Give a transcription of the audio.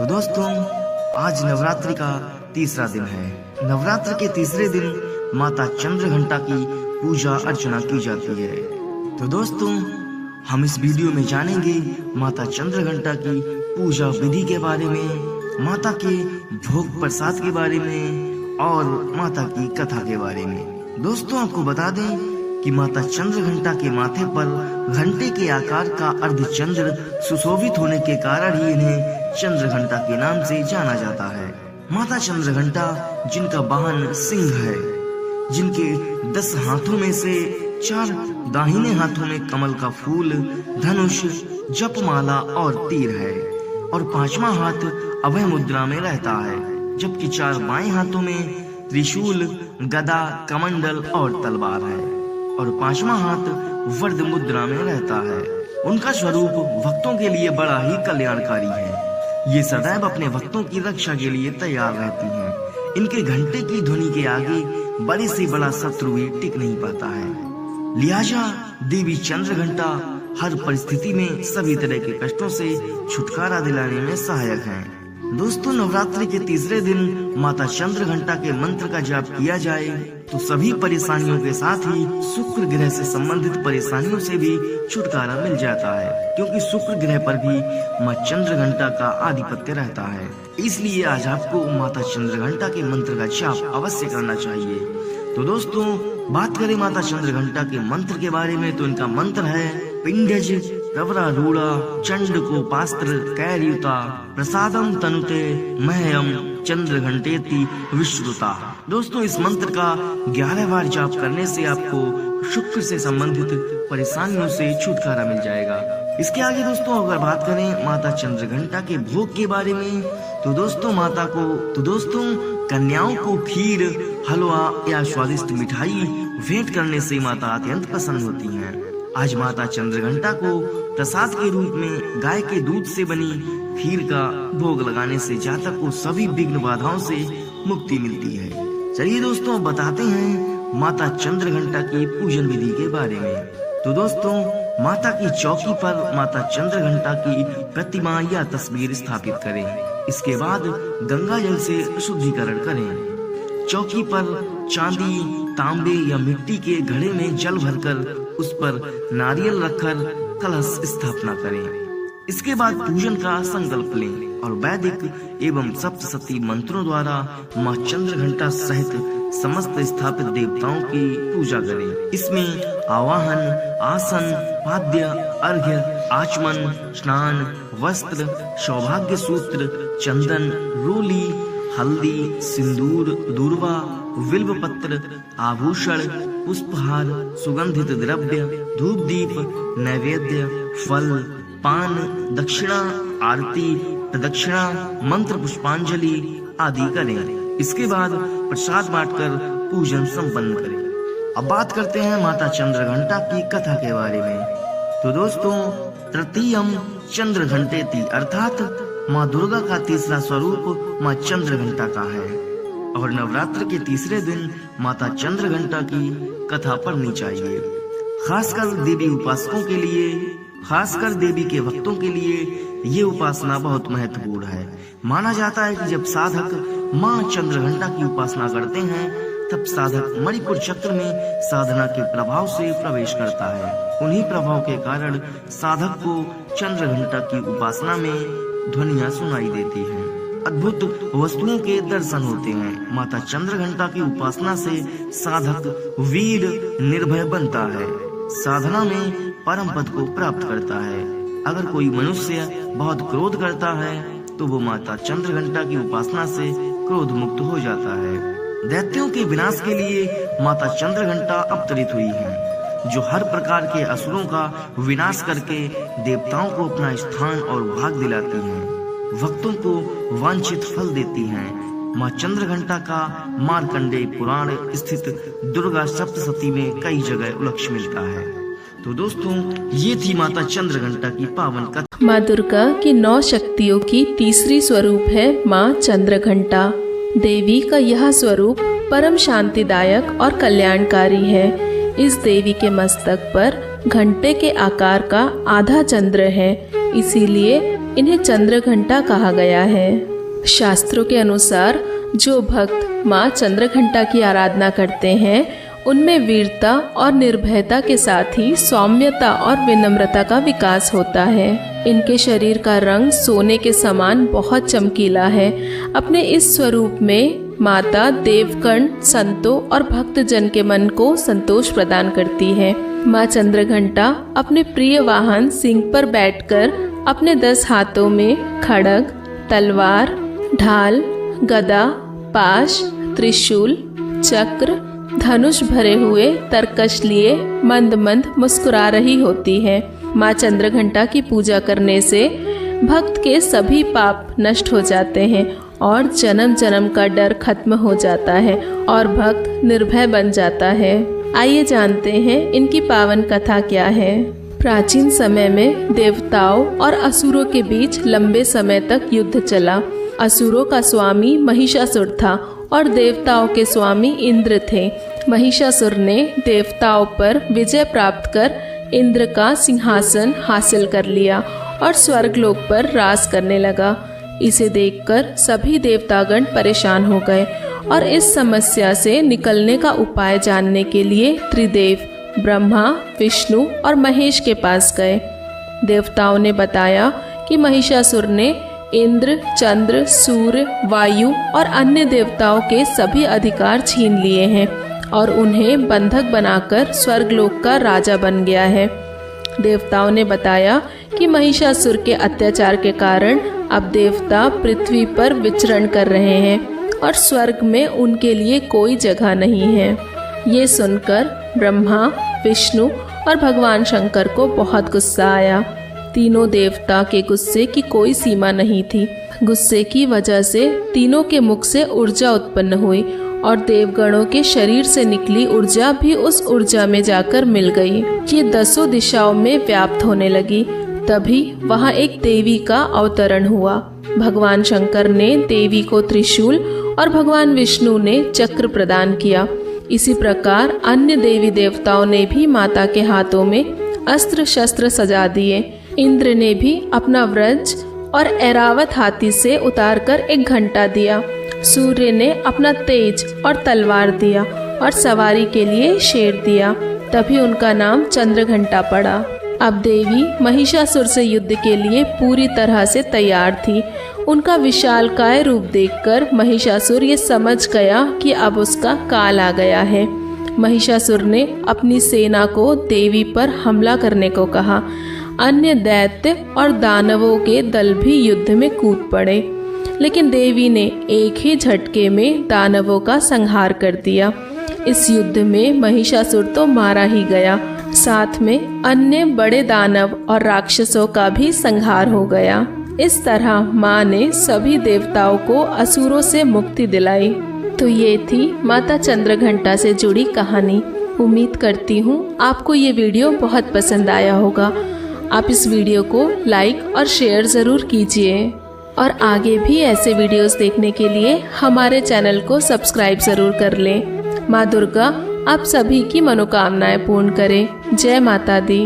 तो दोस्तों, आज नवरात्रि का तीसरा दिन है। नवरात्र के तीसरे दिन माता चंद्रघंटा की पूजा अर्चना की जाती है। तो दोस्तों, हम इस वीडियो में जानेंगे माता चंद्रघंटा की पूजा विधि के बारे में, माता के भोग प्रसाद के बारे में और माता की कथा के बारे में। दोस्तों, आपको बता दें कि माता चंद्रघंटा के माथे पर घंटे के आकार का अर्धचंद्र सुशोभित होने के कारण ही इन्हें चंद्रघंटा के नाम से जाना जाता है। माता चंद्रघंटा, जिनका वाहन सिंह है, जिनके 10 हाथों में से 4 दाहिने हाथों में कमल का फूल, धनुष, जपमाला और तीर है और 5वां हाथ अभय मुद्रा में रहता है, जबकि 4 बाएं हाथों में त्रिशूल, गदा, कमंडल और तलवार है और 5वां हाथ वरद मुद्रा में रहता है। उनका स्वरूप भक्तों के लिए बड़ा ही कल्याणकारी है। ये सदैव अपने भक्तों की रक्षा के लिए तैयार रहती हैं। इनके घंटे की ध्वनि के आगे बड़े से बड़ा शत्रु भी टिक नहीं पाता है। लिहाजा देवी चंद्रघंटा हर परिस्थिति में सभी तरह के कष्टों से छुटकारा दिलाने में सहायक हैं। दोस्तों, नवरात्रि के तीसरे दिन माता चंद्रघंटा के मंत्र का जाप किया जाए तो सभी परेशानियों के साथ ही शुक्र ग्रह से संबंधित परेशानियों से भी छुटकारा मिल जाता है, क्योंकि शुक्र ग्रह पर भी माँ चंद्रघंटा का आधिपत्य रहता है। इसलिए आज आपको माता चंद्रघंटा के मंत्र का जाप अवश्य करना चाहिए। तो दोस्तों, बात करें माता चंद्रघंटा के मंत्र के बारे में, तो इनका मंत्र है पिंडज प्रवरारूढ़ा चंडकोपास्त्र कैर्युता प्रसादम तनुते मह्यम चंद्रघंटेति विश्रुता। दोस्तों, इस मंत्र का 11 बार जाप करने से आपको शुक्र से संबंधित परेशानियों से छुटकारा मिल जाएगा। इसके आगे दोस्तों, अगर बात करें माता चंद्रघंटा के भोग के बारे में, तो दोस्तों कन्याओं को खीर, हलवा या स्वादिष्ट मिठाई भेंट करने से माता अत्यंत प्रसन्न होती हैं। आज माता चंद्रघंटा को प्रसाद के रूप में गाय के दूध से बनी खीर का भोग लगाने से जातक को सभी विघ्न बाधाओं से मुक्ति मिलती है। चलिए दोस्तों, बताते हैं माता चंद्रघंटा की पूजन विधि के बारे में। तो दोस्तों, माता की चौकी पर माता चंद्रघंटा की प्रतिमा या तस्वीर स्थापित करें। इसके बाद गंगा जल से शुद्धिकरण करें। चौकी पर चांदी, तांबे या मिट्टी के घड़े में जल भरकर उस पर नारियल रखकर कलश स्थापना करें। इसके बाद पूजन का संकल्प लें और वैदिक एवं सप्तशती मंत्रों द्वारा माँ चंद्रघंटा सहित समस्त स्थापित देवताओं की पूजा करें। इसमें आवाहन, आसन, पाद्य, अर्घ्य, आचमन, स्नान, वस्त्र, सौभाग्य सूत्र, चंदन, रोली, हल्दी, सिंदूर, दूर्वा, बिल्व पत्र, आभूषण, पुष्पहार, सुगंधित द्रव्य, धूप दीप, नैवेद्य, फल, पान, दक्षिणा, आरती, प्रदक्षिणा, मंत्र पुष्पांजलि आदि करें। इसके बाद प्रसाद बांटकर पूजन संपन्न करें। अब बात करते हैं माता चंद्रघंटा की कथा के बारे में। तो दोस्तों, तृतीयम चंद्रघंटेति अर्थात माँ दुर्गा का तीसरा स्वरूप माँ चंद्रघंटा का है और नवरात्र के तीसरे दिन माता चंद्रघंटा की कथा पढ़नी चाहिए। खासकर देवी उपासकों के लिए, खासकर देवी के भक्तों के लिए ये उपासना बहुत महत्वपूर्ण है। माना जाता है कि जब साधक माँ चंद्रघंटा की उपासना करते हैं तब साधक मणिपुर चक्र में साधना के प्रभाव से प्रवेश करता है। उन्हीं प्रभाव के कारण साधक को चंद्रघंटा की उपासना में ध्वनियाँ सुनाई देती हैं, अद्भुत वस्तुओं के दर्शन होते हैं। माता चंद्रघंटा की उपासना से साधक वीर निर्भय बनता है, साधना में परम पद को प्राप्त करता है। अगर कोई मनुष्य बहुत क्रोध करता है तो वो माता चंद्रघंटा की उपासना से क्रोध मुक्त हो जाता है। दैत्यों के विनाश के लिए माता चंद्रघंटा अवतरित हुई हैं, जो हर प्रकार के असुरों का विनाश करके देवताओं को अपना स्थान और भाग दिलाती हैं, भक्तों को वांछित फल देती हैं। माँ चंद्रघंटा का मार्कंडेय पुराण स्थित दुर्गा सप्तशती में कई जगह उल्लेख मिलता है। तो दोस्तों, ये थी माता चंद्रघंटा की पावन कथा। माँ दुर्गा की 9 शक्तियों की तीसरी स्वरूप है माँ चंद्रघंटा। देवी का यह स्वरूप परम शांतिदायक और कल्याणकारी है। इस देवी के मस्तक पर घंटे के आकार का आधा चंद्र है, इसीलिए इन्हें चंद्रघंटा कहा गया है। शास्त्रों के अनुसार जो भक्त माँ चंद्रघंटा की आराधना करते हैं उनमें वीरता और निर्भयता के साथ ही सौम्यता और विनम्रता का विकास होता है। इनके शरीर का रंग सोने के समान बहुत चमकीला है। अपने इस स्वरूप में माता देवगण, संतों और भक्तजन के मन को संतोष प्रदान करती है। माँ चंद्रघंटा अपने प्रिय वाहन सिंह पर बैठकर अपने 10 हाथों में खड्ग, तलवार, ढाल, गदा, पाश, त्रिशूल, चक्र, धनुष भरे हुए तरकश लिए मंद मंद मुस्कुरा रही होती है। माँ चंद्रघंटा की पूजा करने से भक्त के सभी पाप नष्ट हो जाते हैं और जन्म जन्म का डर खत्म हो जाता है और भक्त निर्भय बन जाता है। आइए जानते हैं इनकी पावन कथा क्या है। प्राचीन समय में देवताओं और असुरों के बीच लंबे समय तक युद्ध चला। असुरों का स्वामी महिषासुर था और देवताओं के स्वामी इंद्र थे। महिषासुर ने देवताओं पर विजय प्राप्त कर इंद्र का सिंहासन हासिल कर लिया और स्वर्गलोक पर राज करने लगा। इसे देखकर सभी देवतागण परेशान हो गए और इस समस्या से निकलने का उपाय जानने के लिए त्रिदेव ब्रह्मा, विष्णु और महेश के पास गए। देवताओं ने बताया कि महिषासुर ने इंद्र, चंद्र, सूर्य, वायु और अन्य देवताओं के सभी अधिकार छीन लिए हैं और उन्हें बंधक बनाकर स्वर्गलोक का राजा बन गया है। देवताओं ने बताया कि महिषासुर के अत्याचार के कारण अब देवता पृथ्वी पर विचरण कर रहे हैं और स्वर्ग में उनके लिए कोई जगह नहीं है। ये सुनकर ब्रह्मा, विष्णु और भगवान शंकर को बहुत गुस्सा आया। तीनों देवता के गुस्से की कोई सीमा नहीं थी। गुस्से की वजह से तीनों के मुख से ऊर्जा उत्पन्न हुई और देवगणों के शरीर से निकली ऊर्जा भी उस ऊर्जा में जाकर मिल गई। ये 10 दिशाओं में व्याप्त होने लगी। तभी वहाँ एक देवी का अवतरण हुआ। भगवान शंकर ने देवी को त्रिशूल और भगवान विष्णु ने चक्र प्रदान किया। इसी प्रकार अन्य देवी देवताओं ने भी माता के हाथों में अस्त्र शस्त्र सजा दिए। इंद्र ने भी अपना व्रज और ऐरावत हाथी से उतारकर एक घंटा दिया। सूर्य ने अपना तेज और तलवार दिया और सवारी के लिए शेर दिया। तभी उनका नाम चंद्रघंटा पड़ा। अब देवी महिषासुर से युद्ध के लिए पूरी तरह से तैयार थी। उनका विशालकाय रूप देखकर महिषासुर ये समझ गया कि अब उसका काल आ गया है। महिषासुर ने अपनी सेना को देवी पर हमला करने को कहा। अन्य दैत्य और दानवों के दल भी युद्ध में कूद पड़े, लेकिन देवी ने एक ही झटके में दानवों का संहार कर दिया। इस युद्ध में महिषासुर तो मारा ही गया, साथ में अन्य बड़े दानव और राक्षसों का भी संहार हो गया। इस तरह माँ ने सभी देवताओं को असुरों से मुक्ति दिलाई। तो ये थी माता चंद्रघंटा से जुड़ी कहानी। उम्मीद करती हूँ आपको ये वीडियो बहुत पसंद आया होगा। आप इस वीडियो को लाइक और शेयर ज़रूर कीजिए और आगे भी ऐसे वीडियोस देखने के लिए हमारे चैनल को सब्सक्राइब ज़रूर कर लें। माँ दुर्गा आप सभी की मनोकामनाएं पूर्ण करे। जय माता दी।